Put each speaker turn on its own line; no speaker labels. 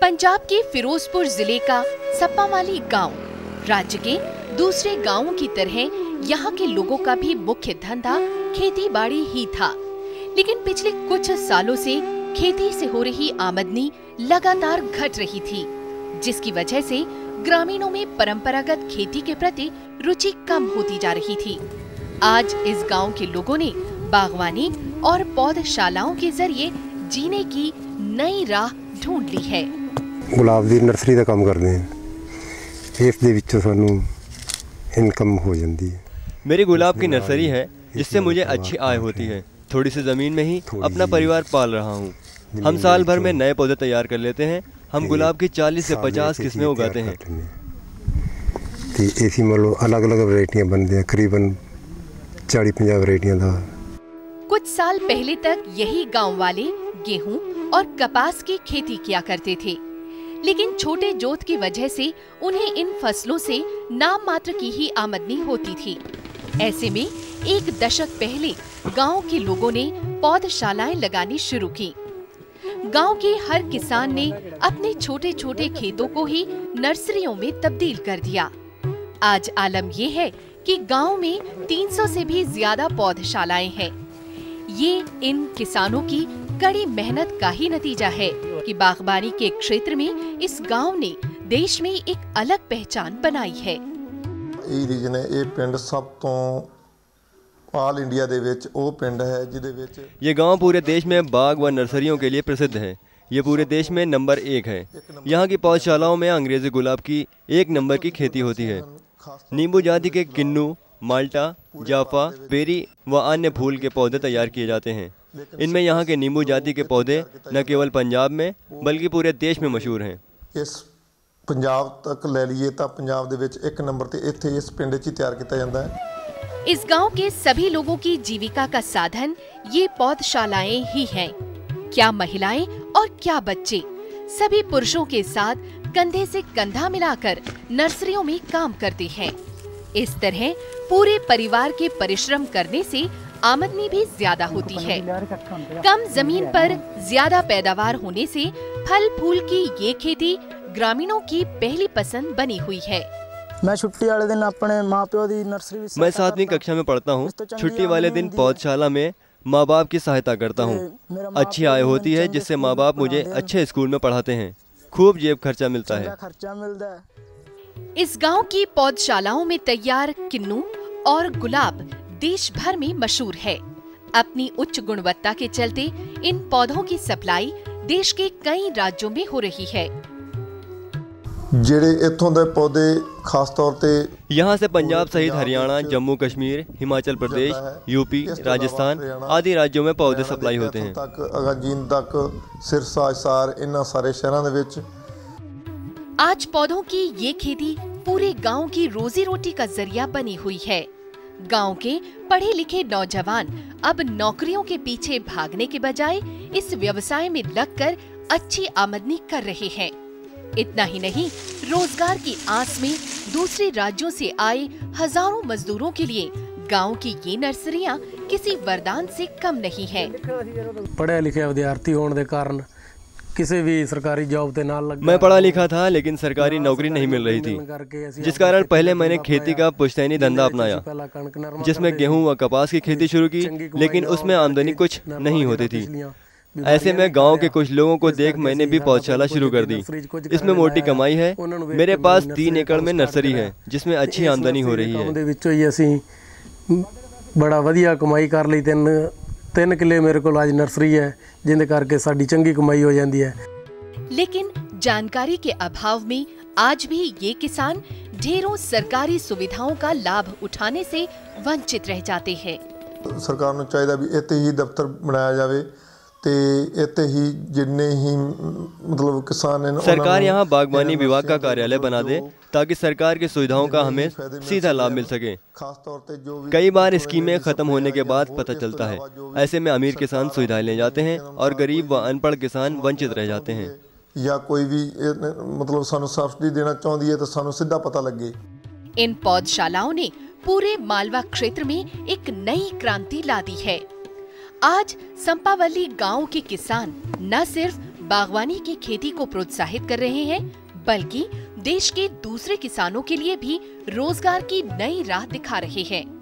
पंजाब के फिरोजपुर जिले का सप्पावाली गांव राज्य के दूसरे गांवों की तरह यहाँ के लोगों का भी मुख्य धंधा खेती बाड़ी ही था, लेकिन पिछले कुछ सालों से खेती से हो रही आमदनी लगातार घट रही थी, जिसकी वजह से ग्रामीणों में परंपरागत खेती के प्रति रुचि कम होती जा रही थी। आज इस गांव के लोगों ने बागवानी और पौधशालाओं के जरिए जीने की नई राह ढूंढ ली है।
गुलाब दी नर्सरी दा काम करते हैं, इस दे विचों सानू इनकम हो जाती है।
मेरी गुलाब की नर्सरी है जिससे मुझे अच्छी आय होती है। थोड़ी सी जमीन में ही अपना परिवार पाल रहा हूँ। हम साल भर में नए पौधे तैयार कर लेते हैं। हम गुलाब की 40 से 50 किस्में उगाते हैं।
ऐसी मतलब अलग अलग वैरायटियां बनती हैं, करीबन 40-50 वैरायटियां दा।
कुछ साल पहले तक यही गांव वाले गेहूं और कपास की खेती किया करते थे, लेकिन छोटे जोत की वजह से उन्हें इन फसलों से नाम मात्र की ही आमदनी होती थी। ऐसे में एक दशक पहले गांव के लोगों ने पौधशालाएं लगानी शुरू की। गांव के हर किसान ने अपने छोटे छोटे खेतों को ही नर्सरियों में तब्दील कर दिया। आज आलम यह है कि गांव में 300 से भी ज्यादा पौधशालाएं हैं। ये इन किसानों की कड़ी मेहनत का ही नतीजा है कि बागबानी के क्षेत्र में इस गांव ने देश में एक अलग पहचान बनाई है।
ਇਹ ਰੀਜਨ ਹੈ, ਇਹ ਪਿੰਡ ਸਭ ਤੋਂ ਆਲ ਇੰਡੀਆ ਦੇ ਵਿੱਚ ਉਹ ਪਿੰਡ ਹੈ ਜਿਹਦੇ ਵਿੱਚ
ये गांव पूरे देश में बाग व नर्सरियों के लिए प्रसिद्ध है। ये पूरे देश में नंबर 1 है। यहाँ की पौधशालाओं में अंग्रेजी गुलाब की 1 नंबर की खेती होती है। नींबू जाति के किन्नू, माल्टा, जाफा, बेरी व अन्य फूल के पौधे तैयार किए जाते हैं। इनमें यहाँ के नींबू जाति के पौधे न केवल पंजाब में बल्कि पूरे देश में मशहूर हैं।
इस पंजाब तक ले लिए तो पंजाब दे विच 1 नंबर ते इत्थे इस पिंड च तैयार किया जाता है।
इस गांव के सभी लोगों की जीविका का साधन ये पौधशालाएं ही हैं। क्या महिलाएं और क्या बच्चे, सभी पुरुषों के साथ कंधे से कंधा मिलाकर नर्सरियों में काम करते हैं। इस तरह पूरे परिवार के परिश्रम करने से आमदनी भी ज्यादा होती है। कम जमीन पर ज्यादा पैदावार होने से फल फूल की ये खेती ग्रामीणों की पहली पसंद बनी हुई है।
मैं छुट्टी वाले दिन अपने माँ प्यो दी नर्सरी में
मैं 7वीं कक्षा में पढ़ता हूँ। छुट्टी वाले दिन पौधशाला में माँ बाप की सहायता करता हूँ। अच्छी आय होती है जिससे माँ बाप मुझे अच्छे स्कूल में पढ़ाते हैं। खूब जेब खर्चा मिलता है।
इस गांव की पौधशालाओं में तैयार किन्नू और गुलाब देश भर में मशहूर है। अपनी उच्च गुणवत्ता के चलते इन पौधों की सप्लाई देश के कई राज्यों में हो रही है।
ਜਿਹੜੇ ਇੱਥੋਂ ਦੇ ਪੌਦੇ ਖਾਸ ਤੌਰ ਤੇ
यहाँ से पंजाब सहित हरियाणा, जम्मू कश्मीर, हिमाचल प्रदेश, यूपी, राजस्थान आदि राज्यों में पौधे सप्लाई होते हैं।
तक अगाजीन तक सिरसा, हिसार, इन सारे शहरों ਦੇ ਵਿੱਚ
आज पौधों की ये खेती पूरे गांव की रोजी रोटी का जरिया बनी हुई है। गांव के पढ़े लिखे नौजवान अब नौकरियों के पीछे भागने के बजाय इस व्यवसाय में लगकर अच्छी आमदनी कर रहे हैं। इतना ही नहीं, रोजगार की आस में दूसरे राज्यों से आए हजारों मजदूरों के लिए गांव की ये नर्सरियां किसी वरदान से कम नहीं है।
पढ़े लिखे विद्यार्थी होने के कारण किसी भी सरकारी जॉब ते ना लग।
मैं पढ़ा लिखा था लेकिन सरकारी नौकरी नहीं मिल रही थी, जिस कारण पहले मैंने खेती का पुश्तैनी धंधा अपनाया, जिसमें गेहूं व कपास की खेती शुरू की, लेकिन उसमें आमदनी कुछ नहीं होती थी। ऐसे में गांव के कुछ लोगों को देख मैंने भी पौधशाला शुरू कर दी। इसमें मोटी कमाई है। मेरे पास 3 एकड़ में नर्सरी है जिसमें अच्छी आमदनी हो रही है।
बड़ा वधिया कमाई कर ली। 3 किले मेरे को आज नर्सरी है जिंदे करके साडी चंगी कमाई हो जाती है।
लेकिन जानकारी के अभाव में आज भी ये किसान ढेरों सरकारी सुविधाओं का लाभ उठाने से वंचित रह जाते हैं।
सरकार ਨੂੰ ਚਾਹੀਦਾ ਵੀ ਇੱਥੇ ਹੀ ਦਫ਼ਤਰ ਬਣਾਇਆ ਜਾਵੇ ਤੇ ਇੱਥੇ ਹੀ ਜਿੰਨੇ ਹੀ मतलब किसान हैं।
सरकार यहाँ बागवानी विभाग का कार्यालय बना दे ताकि सरकार की सुविधाओं का हमें सीधा लाभ मिल सके। कई बार स्कीमें खत्म होने के बाद पता चलता है। ऐसे में अमीर किसान सुविधाएं ले जाते हैं और गरीब व अनपढ़ किसान वंचित रह जाते हैं।
या कोई भी मतलब सानू सब्सिडी देना चाहती है तो सानू सीधा पता लगे।
इन पौधशालाओं ने पूरे मालवा क्षेत्र में एक नई क्रांति ला दी है। आज संपावली गांव के किसान न सिर्फ बागवानी की खेती को प्रोत्साहित कर रहे हैं, बल्कि देश के दूसरे किसानों के लिए भी रोजगार की नई राह दिखा रहे हैं।